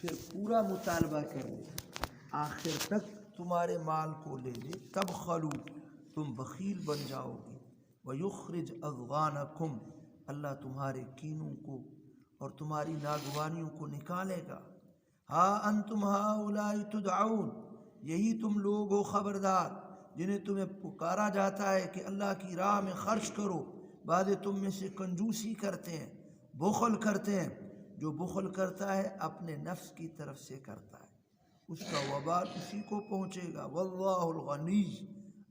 پھر پورا مطالبہ کر لے، آخر تک تمہارے مال کو لے لے، تب خلو تم بخیل بن جاؤ گے، وَيُخْرِجْ أَضْغَانَكُمْ اللہ تمہارے کینوں کو اور تمہاری ناگوانیوں کو نکالے گا۔ ہاں انتم ہؤلاء تدعون یہی تم لوگ ہو خبردار جنہیں تمہیں پکارا جاتا ہے کہ اللہ کی راہ میں خرچ کرو، بعد تم میں سے کنجوسی کرتے ہیں، بخل کرتے ہیں۔ جو بخل کرتا ہے اپنے نفس کی طرف سے کرتا ہے، اس کا وبال اسی کو پہنچے گا۔ واللہ الغنی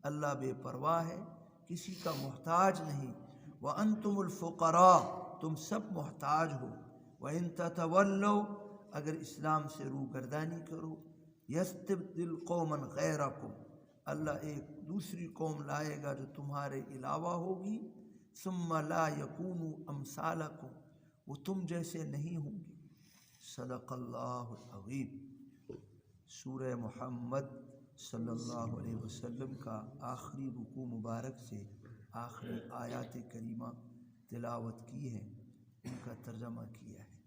اللہ بے پرواہ ہے، کسی کا محتاج نہیں۔ وانتم الفقراء تم سب محتاج ہو۔ وان تتولوا اگر اسلام سے روگردانی کرو، یستبدل قوما غیرکم اللہ ایک دوسری قوم لائے گا جو تمہارے علاوہ ہوگی، ثم لا یکونوا امثالکم وہ تم جیسے نہیں ہوں گے۔ صدق اللہ العظیم۔ سورہ محمد صلی اللہ علیہ وسلم کا آخری رکوع مبارک سے آخری آیات کریمہ تلاوت کی ہے، ان کا ترجمہ کیا ہے۔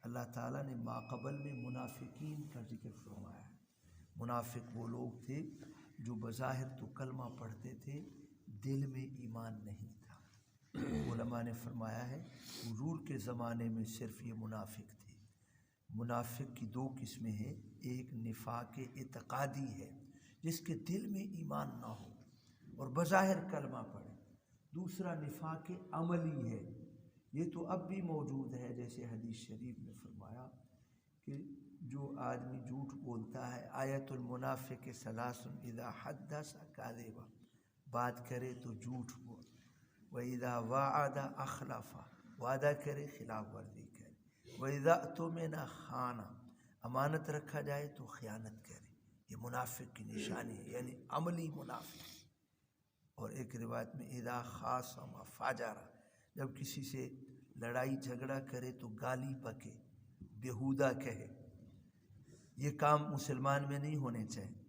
اللہ تعالیٰ نے ماقبل میں منافقین کا ذکر فرمایا ہے۔ منافق وہ لوگ تھے جو بظاہر تو کلمہ پڑھتے تھے، دل میں ایمان نہیں تھا۔ علماء نے فرمایا ہے حضور کے زمانے میں صرف یہ منافق تھے۔ منافق کی دو قسمیں ہیں، ایک نفاق اعتقادی ہے جس کے دل میں ایمان نہ ہو اور بظاہر کلمہ پڑھے، دوسرا نفاق عملی ہے، یہ تو اب بھی موجود ہے، جیسے حدیث شریف میں فرمایا کہ جو آدمی جھوٹ بولتا ہے، آیت المنافق ثلاث اذا حدث کاذب بات کرے تو جھوٹ بول، وَإِذَا وَعَدَ أَخْلَفَ وعدہ کرے خلاف ورزی کرے، وَإِذَا اؤْتُمِنَ خَانَ امانت رکھا جائے تو خیانت کرے۔ یہ منافق کی نشانی ہے، یعنی عملی منافق۔ اور ایک روایت میں اذا خاصم فاجر جب کسی سے لڑائی جھگڑا کرے تو گالی بکے، بیہودہ کہے، یہ کام مسلمان میں نہیں ہونے چاہیے۔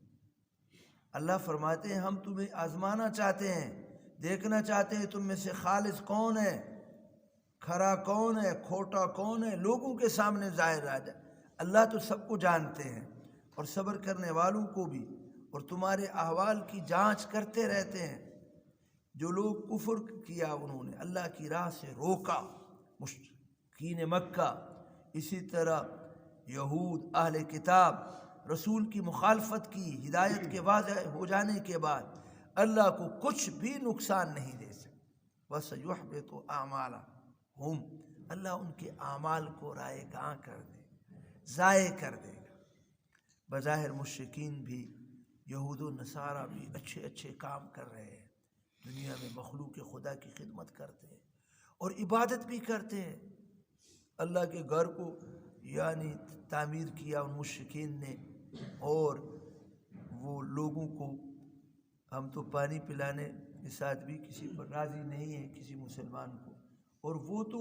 اللہ فرماتے ہیں ہم تمہیں آزمانا چاہتے ہیں، دیکھنا چاہتے ہیں تم میں سے خالص کون ہے، کھرا کون ہے، کھوٹا کون ہے، لوگوں کے سامنے ظاہر آ جائے۔ اللہ تو سب کو جانتے ہیں اور صبر کرنے والوں کو بھی، اور تمہارے احوال کی جانچ کرتے رہتے ہیں۔ جو لوگ کفر کیا انہوں نے اللہ کی راہ سے روکا، مشرکین مکہ، اسی طرح یہود اہل کتاب رسول کی مخالفت کی، ہدایت کے واضح ہو جانے کے بعد اللہ کو کچھ بھی نقصان نہیں دے سکتے۔ وَسَيُحْبِطُ أَعْمَالَهُمْ اللہ ان کے اعمال کو رائے گاں کر دے گا، ضائع کر دے گا۔ بظاہر مشرکین بھی، یہود و نصارہ بھی اچھے اچھے کام کر رہے ہیں، دنیا میں مخلوق خدا کی خدمت کرتے ہیں اور عبادت بھی کرتے ہیں۔ اللہ کے گھر کو یعنی تعمیر کیا ان مشرکین نے، اور وہ لوگوں کو، ہم تو پانی پلانے کے ساتھ بھی کسی پر راضی نہیں ہے کسی مسلمان کو، اور وہ تو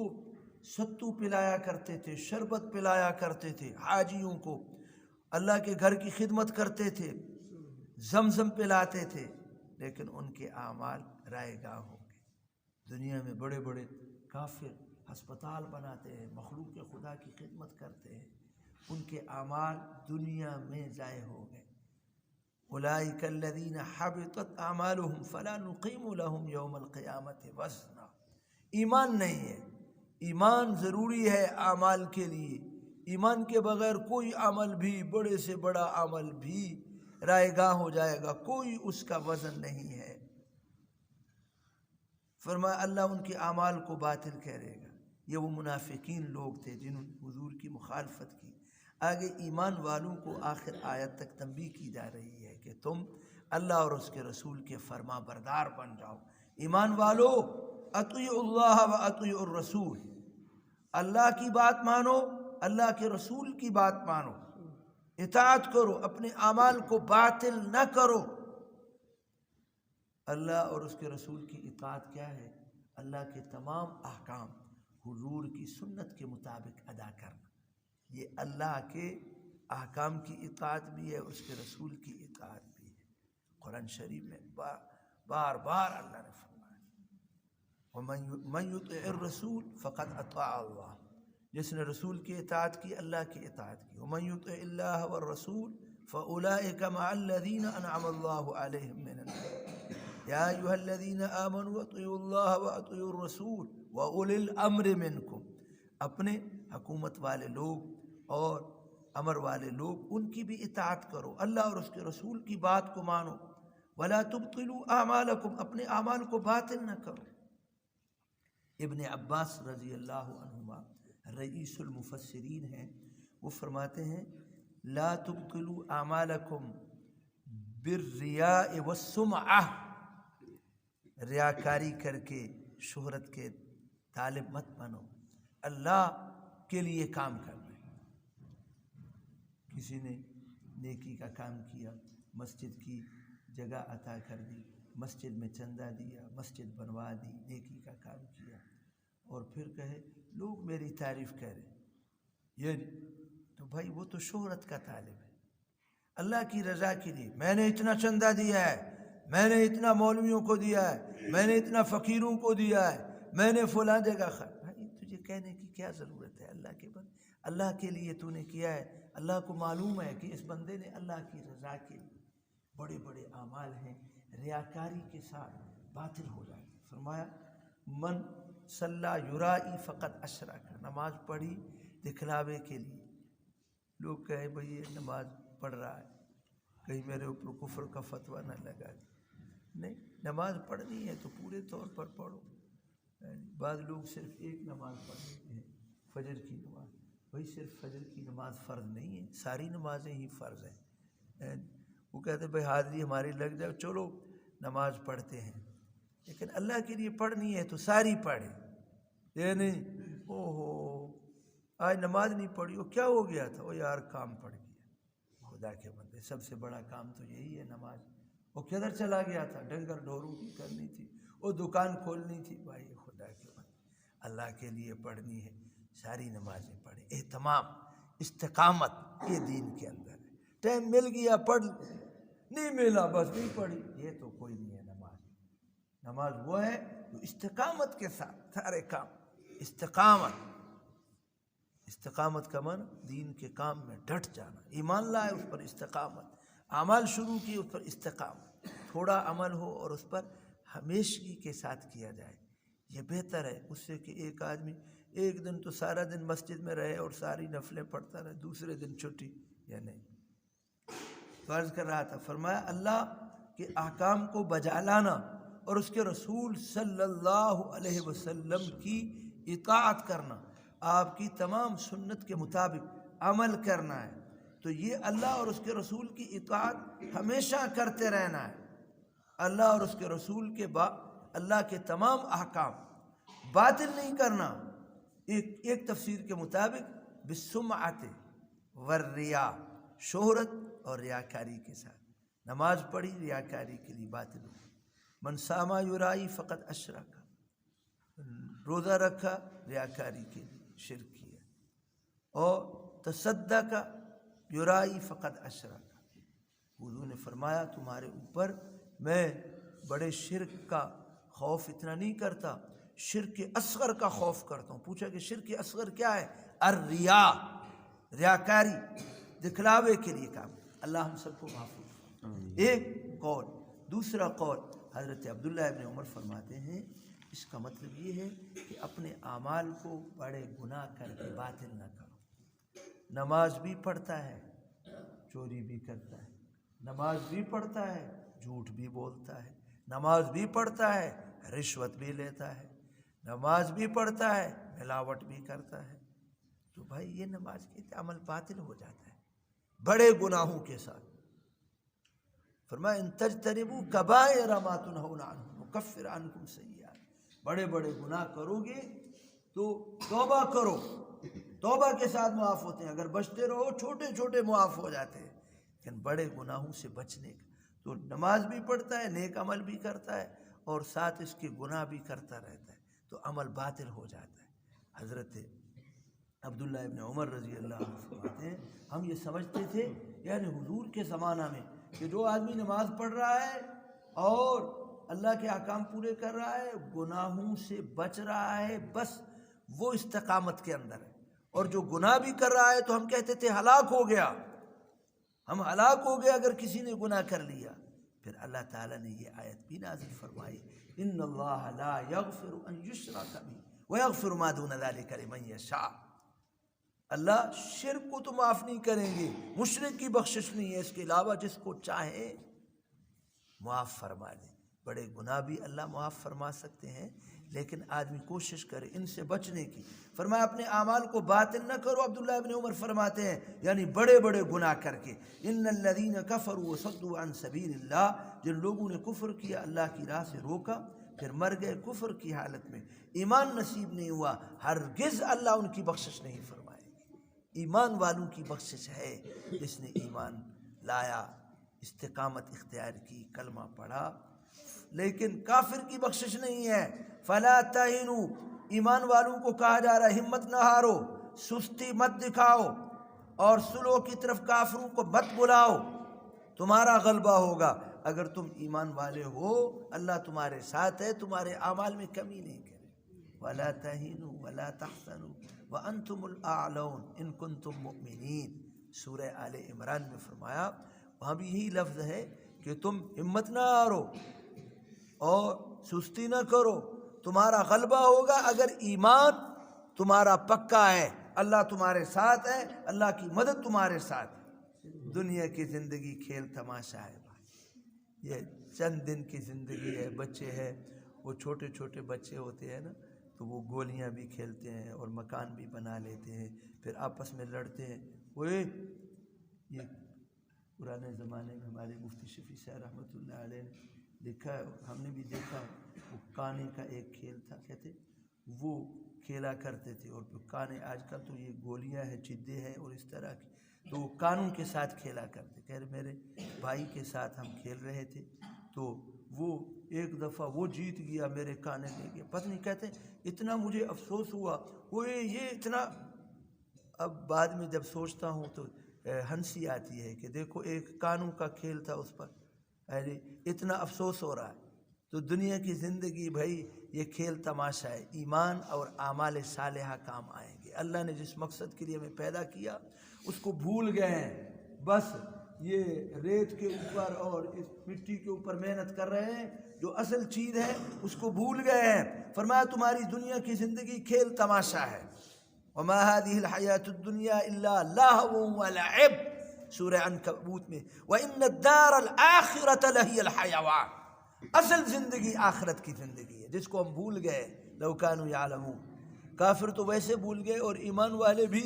ستو پلایا کرتے تھے، شربت پلایا کرتے تھے حاجیوں کو، اللہ کے گھر کی خدمت کرتے تھے، زمزم پلاتے تھے، لیکن ان کے اعمال رائے گاں ہو گئے۔ دنیا میں بڑے بڑے کافر ہسپتال بناتے ہیں، مخلوق خدا کی خدمت کرتے ہیں، ان کے اعمال دنیا میں ضائع ہو گئے۔ اولئک الذین حبطت اعمالهم فلا نقیم لهم یوم القیامۃ وزنا ایمان نہیں ہے، ایمان ضروری ہے اعمال کے لیے، ایمان کے بغیر کوئی عمل بھی، بڑے سے بڑا عمل بھی رائے گاں ہو جائے گا، کوئی اس کا وزن نہیں ہے۔ فرمایا اللہ ان کے اعمال کو باطل کرے گا۔ یہ وہ منافقین لوگ تھے جنہوں نے حضور کی مخالفت کی۔ آگے ایمان والوں کو آخر آیت تک تنبیہ کی جا رہی ہے کہ تم اللہ اور اس کے رسول کے فرما بردار بن جاؤ۔ ایمان والو اطیعوا اللہ و اطیعوا الرسول اللہ کی بات مانو، اللہ کے رسول کی بات مانو، اطاعت کرو، اپنے اعمال کو باطل نہ کرو۔ اللہ اور اس کے رسول کی اطاعت کیا ہے؟ اللہ کے تمام احکام حضور کی سنت کے مطابق ادا کرنا، یہ اللہ کے احکام کی اطاعت بھی ہے، اس کے رسول کی اطاعت بھی ہے۔ قرآن شریف میں بار بار اللہ نے فرمایا وَمَن يُطِعِ الرَّسُولَ فَقَدْ أَطَاعَ اللَّهَ جس نے رسول کی اطاعت کی اللہ کی اطاعت کی. ومن یطع اللہ والرسول فاولئک مع الذین انعم اللہ علیہم من النبیین یا ایھا الذین آمنوا اطیعوا اللہ واطیعوا الرسول واولی الامر منکم. اپنے حکومت والے لوگ اور امر والے لوگ ان کی بھی اطاعت کرو، اللہ اور اس کے رسول کی بات کو مانو. ولا تبطلوا اعمالکم، اپنے اعمال کو باطل نہ کرو. ابن عباس رضی اللہ عنہما رئیس المفسرین ہیں، وہ فرماتے ہیں لا تبطلوا اعمالکم بالریاء والسمعہ، ریاکاری کر کے شہرت کے طالب مت بنو، اللہ کے لیے کام کرنا ہے. کسی نے نیکی کا کام کیا، مسجد کی جگہ عطا کر دی، مسجد میں چندہ دیا، مسجد بنوا دی، نیکی کا کام کیا، اور پھر کہے لوگ میری تعریف کریں، یہ تو بھائی وہ تو شہرت کا طالب ہے. اللہ کی رضا کے لیے میں نے اتنا چندہ دیا ہے، میں نے اتنا مولویوں کو دیا ہے، میں نے اتنا فقیروں کو دیا ہے، میں نے فلاں جگہ بھائی تجھے کہنے کی کیا ضرورت ہے؟ اللہ کے بندے، اللہ کے لیے تو نے کیا ہے. اللہ کو معلوم ہے کہ اس بندے نے اللہ کی رضا کے لیے بڑے بڑے اعمال ہیں، ریاکاری کے ساتھ باطل ہو جاتے. فرمایا من صلی یرائی فقط اشرک، نماز پڑھی دکھلاوے کے لیے، لوگ کہیں بھئی یہ نماز پڑھ رہا ہے، کہیں میرے اوپر کفر کا فتویٰ نہ لگا دی. نہیں، نماز پڑھنی ہے تو پورے طور پر پڑھو. بعض لوگ صرف ایک نماز پڑھ لیتے ہیں، فجر کی نماز. بھئی صرف فجر کی نماز فرض نہیں ہے، ساری نمازیں ہی فرض ہیں. وہ کہتے ہیں بھئی حاضری ہماری لگ جائے، چلو نماز پڑھتے ہیں، لیکن اللہ کے لیے پڑھنی ہے تو ساری پڑھیں. یہ نہیں اوہو آج نماز نہیں پڑھی، وہ کیا ہو گیا تھا؟ وہ یار کام پڑ گیا. خدا کے بندے سب سے بڑا کام تو یہی ہے نماز. وہ کدھر چلا گیا تھا؟ ڈنگر ڈھوروں کی کرنی تھی، وہ دکان کھولنی تھی. بھائی خدا کے بندے اللہ کے لیے پڑھنی ہے، ساری نمازیں پڑھیں. اہتمام، استقامت یہ دین کے اندر ہے. ٹائم مل گیا پڑھ، نہیں ملا بس نہیں پڑھی، یہ تو کوئی نہیں ہے نماز. نماز وہ ہے جو استقامت کے ساتھ سارے کام. استقامت کا من دین کے کام میں ڈٹ جانا. ایمان لائے اس پر استقامت، اعمال شروع کیے اس پر استقامت. تھوڑا عمل ہو اور اس پر ہمیشگی کے ساتھ کیا جائے، یہ بہتر ہے اس سے کہ ایک آدمی ایک دن تو سارا دن مسجد میں رہے اور ساری نفلیں پڑھتا رہے، دوسرے دن چھٹی. یا نہیں. تو عرض کر رہا تھا، فرمایا اللہ کے احکام کو بجا لانا اور اس کے رسول صلی اللہ علیہ وسلم کی اطاعت کرنا، آپ کی تمام سنت کے مطابق عمل کرنا ہے. تو یہ اللہ اور اس کے رسول کی اطاعت ہمیشہ کرتے رہنا ہے. اللہ اور اس کے رسول کے اللہ کے تمام احکام باطل نہیں کرنا. ایک تفسیر کے مطابق بالسمعۃ والریا، شہرت اور ریاکاری کے ساتھ. نماز پڑھی ریاکاری کے لیے باطل ہو. من ساما یرائی فقط اشرک، روزہ رکھا ریاکاری کے لیے شرک کیا. اور تصدق یرائی فقط اشرک. حضور نے فرمایا تمہارے اوپر میں بڑے شرک کا خوف اتنا نہیں کرتا، شرک اصغر کا خوف کرتا ہوں. پوچھا کہ شرک اصغر کیا ہے؟ الریا، ریاکاری، دکھلاوے کے لیے کام. اللہ ہم سب کو محفوظ. ایک قول. دوسرا قول حضرت عبداللہ ابن عمر فرماتے ہیں اس کا مطلب یہ ہے کہ اپنے اعمال کو بڑے گناہ کر کے باطل نہ کرو. نماز بھی پڑھتا ہے چوری بھی کرتا ہے، نماز بھی پڑھتا ہے جھوٹ بھی بولتا ہے، نماز بھی پڑھتا ہے رشوت بھی لیتا ہے، نماز بھی پڑھتا ہے ملاوٹ بھی کرتا ہے. تو بھائی یہ نماز کے عمل باطل ہو جاتا ہے بڑے گناہوں کے ساتھ. فرمایا ان تجتنبوا کبائر ما تنہون عنہ نکفر عنکم سیئات. بڑے بڑے گناہ کرو گے تو توبہ کرو، توبہ کے ساتھ معاف ہوتے ہیں. اگر بچتے رہو چھوٹے چھوٹے معاف ہو جاتے ہیں. لیکن بڑے گناہوں سے بچنے کا تو نماز بھی پڑھتا ہے، نیک عمل بھی کرتا ہے اور ساتھ اس کے گناہ بھی کرتا رہتا ہے تو عمل باطل ہو جاتا ہے. حضرت عبداللہ ابن عمر رضی اللہ عنہ فرماتے ہیں ہم یہ سمجھتے تھے یعنی حضور کے زمانہ میں کہ جو آدمی نماز پڑھ رہا ہے اور اللہ کے احکام پورے کر رہا ہے، گناہوں سے بچ رہا ہے، بس وہ استقامت کے اندر ہے. اور جو گناہ بھی کر رہا ہے تو ہم کہتے تھے ہلاک ہو گیا، ہم ہلاک ہو گئے اگر کسی نے گناہ کر لیا۔ پھر اللہ تعالیٰ نے یہ آیت بھی نازل فرمائی، ان اللہ لا یغفر ان یشرک بہ ویغفر ما دون ذلک لمن یشاء۔ اللہ شرک کو تو معاف نہیں کریں گے، مشرک کی بخشش نہیں ہے، اس کے علاوہ جس کو چاہے معاف فرما دیں۔ بڑے گناہ بھی اللہ معاف فرما سکتے ہیں، لیکن آدمی کوشش کرے ان سے بچنے کی۔ فرمایا اپنے اعمال کو باطل نہ کرو۔ عبداللہ ابن عمر فرماتے ہیں یعنی بڑے بڑے گناہ کر کے، ان الذین کفروا وصدوا عن سبیل اللہ، جن لوگوں نے کفر کیا اللہ کی راہ سے روکا پھر مر گئے کفر کی حالت میں، ایمان نصیب نہیں ہوا، ہرگز اللہ ان کی بخشش نہیں فرمائے گی۔ ایمان والوں کی بخشش ہے جس نے ایمان لایا، استقامت اختیار کی، کلمہ پڑھا، لیکن کافر کی بخشش نہیں ہے۔ فلا تہنوا، ایمان والوں کو کہا جا رہا ہے ہمت نہ ہارو، سستی مت دکھاؤ، اور صلح کی طرف کافروں کو مت بلاؤ، تمہارا غلبہ ہوگا۔ اگر تم ایمان والے ہو اللہ تمہارے ساتھ ہے، تمہارے اعمال میں کمی نہیں کرے۔ ولا تہنوا ولا تحزنوا وانتم الاعلون ان کنتم مؤمنین، سورہ آل عمران میں فرمایا، وہاں بھی یہی لفظ ہے کہ تم ہمت نہ ہارو اور سستی نہ کرو، تمہارا غلبہ ہوگا اگر ایمان تمہارا پکا ہے، اللہ تمہارے ساتھ ہے، اللہ کی مدد تمہارے ساتھ ہے۔ دنیا کی زندگی کھیل تماشا ہے بھائی، یہ چند دن کی زندگی ہے۔ بچے ہیں وہ چھوٹے چھوٹے بچے ہوتے ہیں نا، تو وہ گولیاں بھی کھیلتے ہیں اور مکان بھی بنا لیتے ہیں، پھر آپس میں لڑتے ہیں۔ وہ یہ پرانے زمانے میں ہمارے مفتی شفیع صاحب رحمۃ اللہ علیہ نے لکھا ہے، ہم نے بھی دیکھا ہے، وہ کانے کا ایک کھیل تھا، کہتے وہ کھیلا کرتے تھے، اور کانے آج کل تو یہ گولیاں ہیں، چدے ہیں اور اس طرح کی، تو وہ کانوں کے ساتھ کھیلا کرتے۔ کہہ رہے میرے بھائی کے ساتھ ہم کھیل رہے تھے تو وہ ایک دفعہ وہ جیت گیا، میرے کانے لے گیا، پتہ نہیں کہتے اتنا مجھے افسوس ہوا، وہ یہ اتنا، اب بعد میں جب سوچتا ہوں تو ہنسی آتی ہے کہ دیکھو ایک کانوں کا کھیل تھا، اس پر اتنا افسوس ہو رہا ہے۔ تو دنیا کی زندگی بھائی یہ کھیل تماشا ہے، ایمان اور اعمال صالحہ کام آئیں گے۔ اللہ نے جس مقصد کے لیے ہمیں پیدا کیا اس کو بھول گئے ہیں، بس یہ ریت کے اوپر اور اس مٹی کے اوپر محنت کر رہے ہیں، جو اصل چیز ہے اس کو بھول گئے ہیں۔ فرمایا تمہاری دنیا کی زندگی کھیل تماشا ہے۔ وما هذه الحیاة الدنیا الا لہو ولعب، سورہ عنکبوت میں، وَإِنَّ الدَّارَ الْآخِرَةَ لَهِيَ الْحَيَوَانِ، اصل زندگی آخرت کی زندگی ہے جس کو ہم بھول گئے۔ لو كانوا يعلمون، کافر تو ویسے بھول گئے اور ایمان والے بھی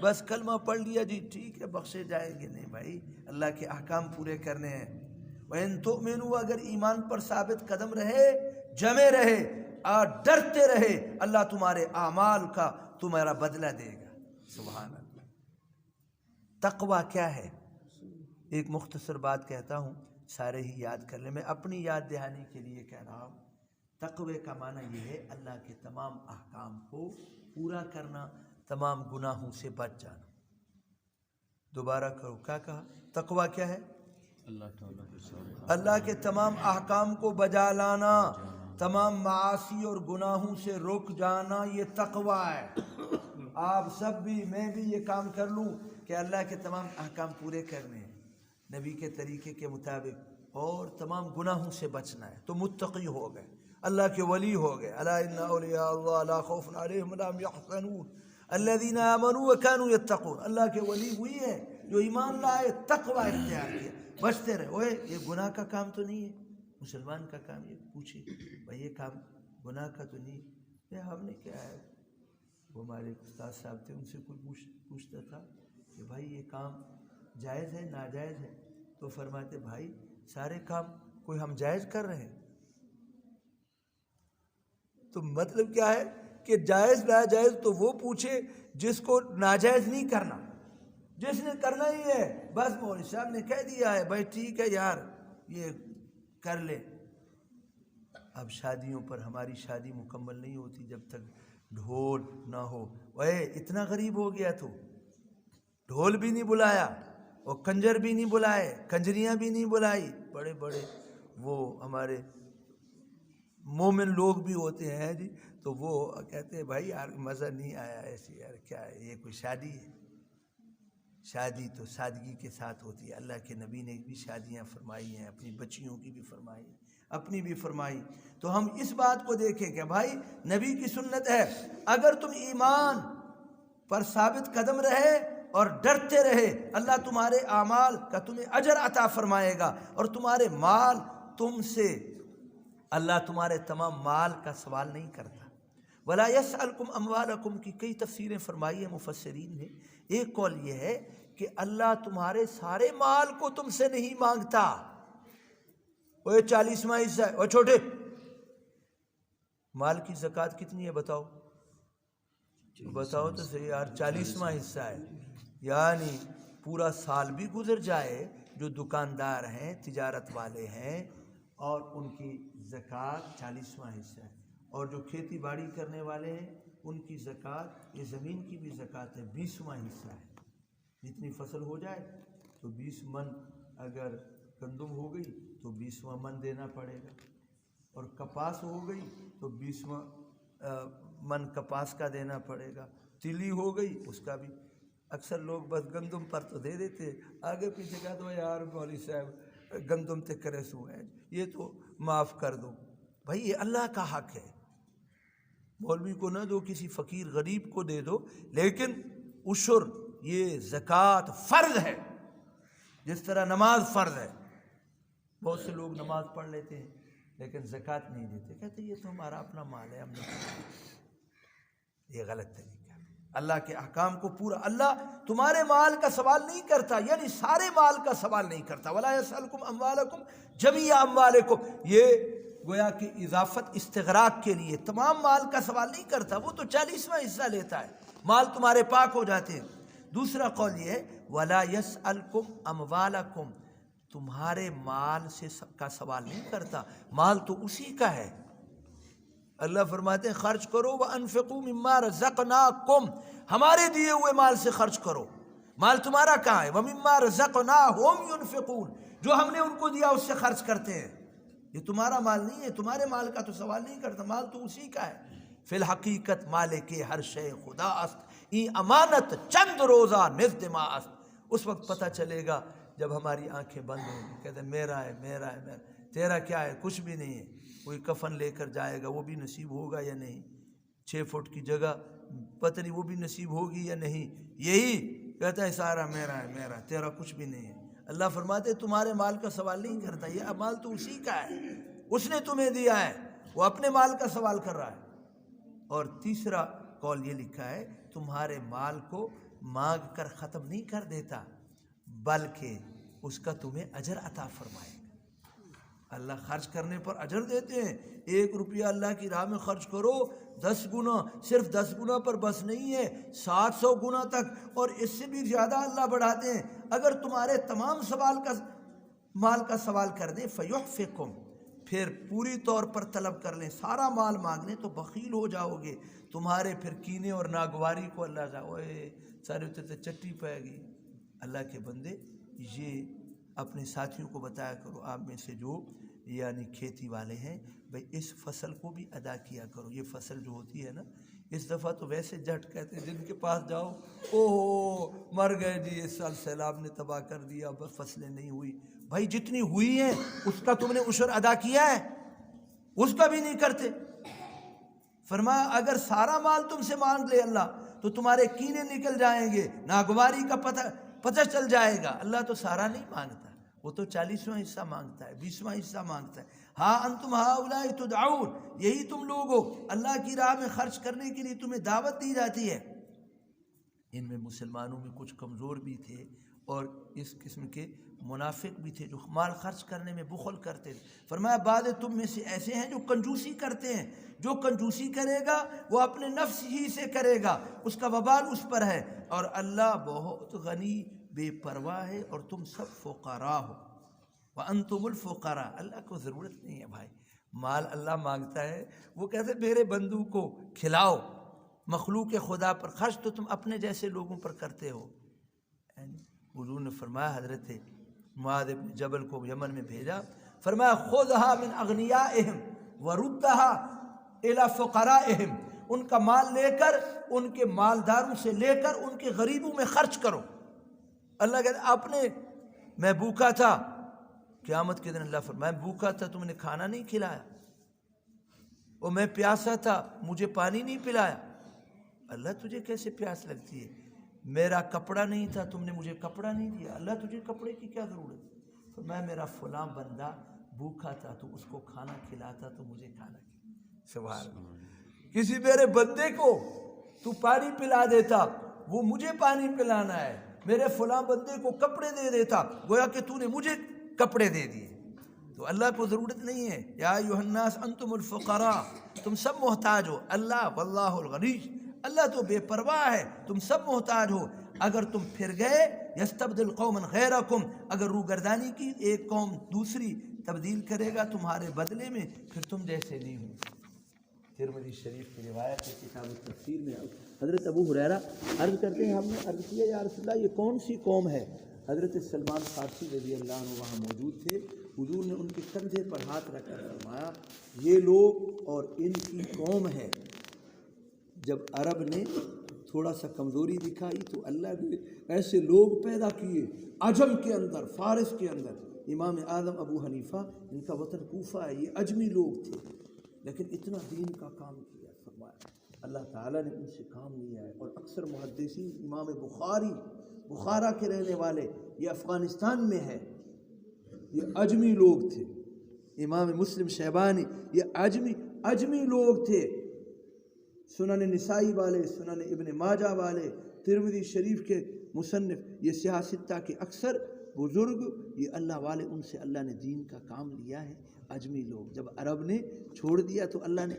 بس کلمہ پڑھ لیا جی ٹھیک ہے بخشے جائیں گے، نہیں بھائی اللہ کے احکام پورے کرنے ہیں۔ وَإِن تُؤْمِنُوا، اگر ایمان پر ثابت قدم رہے، جمے رہے اور ڈرتے رہے، اللہ تمہارے اعمال کا تمہارا بدلہ دے گا۔ سبحان اللہ۔ تقوی کیا ہے؟ ایک مختصر بات کہتا ہوں، سارے ہی یاد کر لیں، میں اپنی یاد دہانی کے لیے کہہ رہا ہوں۔ تقوی کا معنی یہ ہے اللہ کے تمام احکام کو پورا کرنا، تمام گناہوں سے بچ جانا۔ دوبارہ کرو، کیا کہا؟ تقوی کیا ہے؟ اللہ کے تمام احکام کو بجا لانا، تمام معاصی اور گناہوں سے رک جانا، یہ تقوی ہے۔ آپ سب بھی، میں بھی یہ کام کر لوں کہ اللہ کے تمام احکام پورے کرنے ہیں نبی کے طریقے کے مطابق، اور تمام گناہوں سے بچنا ہے، تو متقی ہو گئے، اللہ کے ولی ہو گئے۔ الا ان اولیاء اللہ لا خوف علیہم ولا هم يحزنون الذین آمنوا وكانوا يتقون، اللہ کے ولی ہوئی ہے جو ایمان لائے، تقوی اختیار کیا، بچتے رہے۔ اوے یہ گناہ کا کام تو نہیں ہے، مسلمان کا کام یہ پوچھے بھائی یہ کام گناہ کا تو نہیں، یہ ہم نے کیا ہے؟ وہ ہمارے استاد صاحب تھے، ان سے کوئی پوچھتا تھا کہ بھائی یہ کام جائز ہے ناجائز ہے؟ تو فرماتے بھائی سارے کام کوئی ہم جائز کر رہے ہیں، تو مطلب کیا ہے کہ جائز ناجائز تو وہ پوچھے جس کو ناجائز نہیں کرنا، جس نے کرنا ہی ہے بس مولوی صاحب نے کہہ دیا ہے بھائی ٹھیک ہے یار یہ کر لے۔ اب شادیوں پر، ہماری شادی مکمل نہیں ہوتی جب تک ڈھول نہ ہو۔ وہ اتنا غریب ہو گیا تو ڈھول بھی نہیں بلایا اور کنجر بھی نہیں بلائے، کنجریاں بھی نہیں بلائی، بڑے بڑے وہ ہمارے مومن لوگ بھی ہوتے ہیں جی، تو وہ کہتے ہیں بھائی یار مزہ نہیں آیا ایسی، یار کیا ہے یہ کوئی شادی ہے؟ شادی تو سادگی کے ساتھ ہوتی ہے۔ اللہ کے نبی نے بھی شادیاں فرمائی ہیں، اپنی بچیوں کی بھی فرمائی، اپنی بھی فرمائی۔ تو ہم اس بات کو دیکھیں کہ بھائی نبی کی سنت ہے، اگر تم ایمان پر ثابت قدم رہے اور ڈرتے رہے، اللہ تمہارے اعمال کا تمہیں اجر عطا فرمائے گا، اور تمہارے مال تم سے، اللہ تمہارے تمام مال کا سوال نہیں کرتا۔ ولا یسألکم اموالکم کی کئی تفسیریں فرمائی ہیں مفسرین نے۔ ایک قول یہ ہے کہ اللہ تمہارے سارے مال کو تم سے نہیں مانگتا۔ وہ 40واں حصہ ہے، وہ چھوٹے مال کی زکوٰۃ کتنی ہے بتاؤ؟ بتاؤ تو صحیح یار، 40واں حصہ ہے، یعنی پورا سال بھی گزر جائے، جو دکاندار ہیں، تجارت والے ہیں، اور ان کی زکوٰۃ 40واں حصہ ہے، اور جو کھیتی باڑی کرنے والے ہیں ان کی زکوٰۃ، یہ زمین کی بھی زکوٰۃ ہے، 20واں حصہ ہے۔ جتنی فصل ہو جائے تو 20 من، اگر گندم ہو گئی تو 20واں من دینا پڑے گا، اور کپاس ہو گئی تو 20واں من کپاس کا دینا پڑے گا، تلی ہو گئی اس کا بھی۔ اکثر لوگ بس گندم پر تو دے دیتے، آگے پیچھے کہا تو یار مولوی صاحب گندم تے کرے سو ہے، یہ تو معاف کر دو۔ بھائی یہ اللہ کا حق ہے، مولوی کو نہ دو، کسی فقیر غریب کو دے دو، لیکن عشر، یہ زکوٰۃ فرض ہے، جس طرح نماز فرض ہے۔ بہت سے لوگ نماز پڑھ لیتے ہیں لیکن زکوٰۃ نہیں دیتے، کہتے یہ تو ہمارا اپنا مال ہے، ہم نے، یہ غلط طریقہ ہے۔ اللہ کے احکام کو پورا، اللہ تمہارے مال کا سوال نہیں کرتا، یعنی سارے مال کا سوال نہیں کرتا۔ ولا یسألکم اموالکم جمیع اموالکم، یہ گویا کہ اضافت استغراق کے لیے، تمام مال کا سوال نہیں کرتا، وہ تو 40واں حصہ لیتا ہے، مال تمہارے پاک ہو جاتے ہیں۔ دوسرا قول یہ ہے ولا یسألکم اموالکم، تمہارے مال سے کا سوال نہیں کرتا، مال تو اسی کا ہے۔ اللہ فرماتے ہیں خرچ کرو وانفقوا مما رزقناکم، ہمارے دیے ہوئے مال سے خرچ کرو، مال تمہارا کہاں ہے؟ ومما رزقناہم ینفقون، جو ہم نے ان کو دیا اس سے خرچ کرتے ہیں، یہ تمہارا مال نہیں ہے، تمہارے مال کا تو سوال نہیں کرتا، مال تو اسی کا ہے۔ فی الحقیقت مالک ہر شے خدا است، این امانت چند روزہ نزد ما است، اس وقت پتہ چلے گا جب ہماری آنکھیں بند ہوں گی، کہتے ہیں میرا ہے میرا ہے میرا، تیرا کیا ہے؟ کچھ بھی نہیں ہے۔ کوئی کفن لے کر جائے گا، وہ بھی نصیب ہوگا یا نہیں؟ 6 فٹ کی جگہ پتہ نہیں وہ بھی نصیب ہوگی یا نہیں؟ یہی کہتا ہے سارا میرا ہے میرا، تیرا کچھ بھی نہیں ہے۔ اللہ فرماتے تمہارے مال کا سوال نہیں کرتا، یہ مال تو اسی کا ہے، اس نے تمہیں دیا ہے، وہ اپنے مال کا سوال کر رہا ہے۔ اور تیسرا قول یہ لکھا ہے تمہارے مال کو مانگ کر ختم نہیں کر دیتا، بلکہ اس کا تمہیں اجر عطا فرمائے گا۔ اللہ خرچ کرنے پر اجر دیتے ہیں، 1 روپیہ اللہ کی راہ میں خرچ کرو، 10 گنا، صرف 10 گنا پر بس نہیں ہے، 700 گنا تک، اور اس سے بھی زیادہ اللہ بڑھاتے ہیں۔ اگر تمہارے تمام مال کا سوال کر دیں فیحفکم، پھر پوری طور پر طلب کر لیں، سارا مال مانگ لیں، تو بخیل ہو جاؤ گے، تمہارے پھر کینے اور ناگواری کو اللہ سارے تے چٹی پائے گی۔ اللہ کے بندے یہ اپنے ساتھیوں کو بتایا کرو، آپ میں سے جو یعنی کھیتی والے ہیں، بھئی اس فصل کو بھی ادا کیا کرو۔ یہ فصل جو ہوتی ہے نا، اس دفعہ تو ویسے جٹ کہتے ہیں، جن کے پاس جاؤ اوہ مر گئے جی، اس سال سیلاب نے تباہ کر دیا، بس فصلیں نہیں ہوئی۔ بھائی جتنی ہوئی ہیں اس کا تم نے عشر ادا کیا ہے؟ اس کا بھی نہیں کرتے۔ فرمایا اگر سارا مال تم سے مانگ لے اللہ تو تمہارے کینے نکل جائیں گے، ناگواری کا پتہ چل جائے گا۔ اللہ تو سارا نہیں مانگتا، وہ تو 40واں حصہ مانگتا ہے، 20واں حصہ مانگتا ہے۔ ہاں انتم ہؤلاء تدعون، یہی تم لوگ ہو، اللہ کی راہ میں خرچ کرنے کے لیے تمہیں دعوت دی جاتی ہے۔ ان میں مسلمانوں میں کچھ کمزور بھی تھے اور اس قسم کے منافق بھی تھے جو مال خرچ کرنے میں بخل کرتے تھے۔ فرمایا بعض تم میں سے ایسے ہیں جو کنجوسی کرتے ہیں، جو کنجوسی کرے گا وہ اپنے نفس ہی سے کرے گا، اس کا وبال اس پر ہے، اور اللہ بہت غنی بے پرواہ ہے، اور تم سب فقراء ہو۔ وانتم الفقراء، اللہ کو ضرورت نہیں ہے بھائی، مال اللہ مانگتا ہے، وہ کہتے میرے بندو کو کھلاؤ، مخلوق خدا پر خرچ تو تم اپنے جیسے لوگوں پر کرتے ہو۔ حضور نے فرمایا، حضرت معاذ بن جبل کو یمن میں بھیجا، فرمایا خذھا من اغنیائہم، وردها الی فقرائہم، ان کا مال لے کر ان کے مالداروں سے لے کر ان کے غریبوں میں خرچ کرو۔ اللہ کہتا ہے اپنے میں بھوکا تھا، قیامت کے دن اللہ فرمائے میں بھوکا تھا تم نے کھانا نہیں کھلایا، اور میں پیاسا تھا مجھے پانی نہیں پلایا۔ اللہ تجھے کیسے پیاس لگتی ہے؟ میرا کپڑا نہیں تھا تم نے مجھے کپڑا نہیں دیا، اللہ تجھے کپڑے کی کیا ضرورت؟ فرمایا میرا فلاں بندہ بھوکا تھا تو اس کو کھانا کھلاتا تو مجھے کھانا کھلاتا۔ سبحان اللہ، کسی میرے بندے کو تو پانی پلا دیتا، وہ مجھے پانی پلانا ہے، میرے فلاں بندے کو کپڑے دے دیتا، گویا کہ تو نے مجھے کپڑے دے دیے۔ تو اللہ کو ضرورت نہیں ہے، یا ایھا الناس انتم الفقراء، تم سب محتاج ہو، اللہ واللہ الغنی، اللہ تو بے پرواہ ہے، تم سب محتاج ہو۔ اگر تم پھر گئے یستبدل قوما غیرکم، اگر روگردانی کی ایک قوم دوسری تبدیل کرے گا تمہارے بدلے میں، پھر تم جیسے نہیں ہو۔ ترمذی شریف کی روایت ہے کتاب التفسیر میں حضرت ابو ہریرہ عرض کرتے ہیں ہم نے عرض کیا یا رسول اللہ یہ کون سی قوم ہے؟ حضرت سلمان فارسی رضی اللہ عنہ وہاں موجود تھے، حضور نے ان کے کندھے پر ہاتھ رکھ کر فرمایا یہ لوگ اور ان کی قوم ہے۔ جب عرب نے تھوڑا سا کمزوری دکھائی تو اللہ نے ایسے لوگ پیدا کیے عجم کے اندر، فارس کے اندر۔ امام اعظم ابو حنیفہ ان کا وطن کوفہ ہے، یہ عجمی لوگ تھے لیکن اتنا دین کا کام کیا۔ فرمایا اللہ تعالیٰ نے ان سے کام لیا ہے۔ اور اکثر محدثین، امام بخاری بخارا کے رہنے والے، یہ افغانستان میں ہے، یہ عجمی لوگ تھے۔ امام مسلم شیبانی یہ عجمی لوگ تھے۔ سنن نسائی والے، سنن ابن ماجہ والے، ترمذی شریف کے مصنف، یہ سیاہ ستہ کے اکثر بزرگ، یہ اللہ والے، ان سے اللہ نے دین کا کام لیا ہے۔ عجمی لوگ جب عرب نے چھوڑ دیا تو اللہ نے